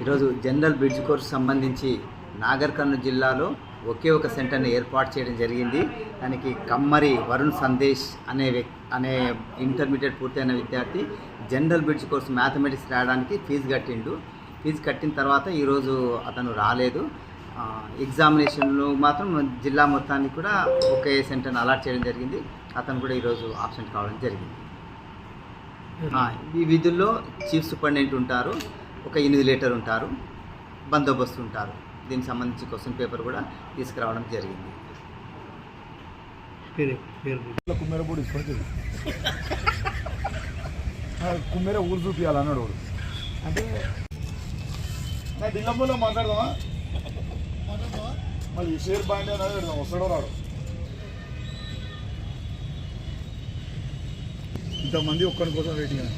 ఈరోజు general bridge course సంబంధించి నాగర్ కర్నూలు జిల్లాలో ఒకే ఒక సెంటర్ని ఏర్పాటు చేయడం జరిగింది. దానికి కమ్మరి వరుణ్ సందేశ్ అనే ఇంటర్మీడియట్ పూర్తయిన విద్యార్థి జనరల్ బ్రిడ్జ్ కోర్స్ మ్యాథమెటిక్స్ రాయడానికి ఫీజు కట్టిండు. ఫీజు కట్టిన తర్వాత ఈరోజు అతను రాలేదు. ఎగ్జామినేషన్లో మాత్రం జిల్లా మొత్తానికి కూడా ఒకే సెంటర్ని అలాట్ చేయడం జరిగింది. అతను కూడా ఈరోజు ఆబ్సెంట్ కావడం జరిగింది. ఈ విధుల్లో చీఫ్ సూపరింటెండెంట్ ఉంటారు, ఒక ఇన్విజిలేటర్ ఉంటారు, బందోబస్తు ఉంటారు. దీనికి సంబంధించి క్వశ్చన్ పేపర్ కూడా తీసుకురావడం జరిగింది. కుమ్మేర ఊరు చూపించాలన్నాడు వాడు. అంటే నా దిల్లమ్మలో మాట్లాడదామా మళ్ళీ షేర్ బాండ్ అనేది పెడదాం, వస్తాడో రాడు. ఇంతమంది ఒక్కరి కోసం వెయిటింగ్.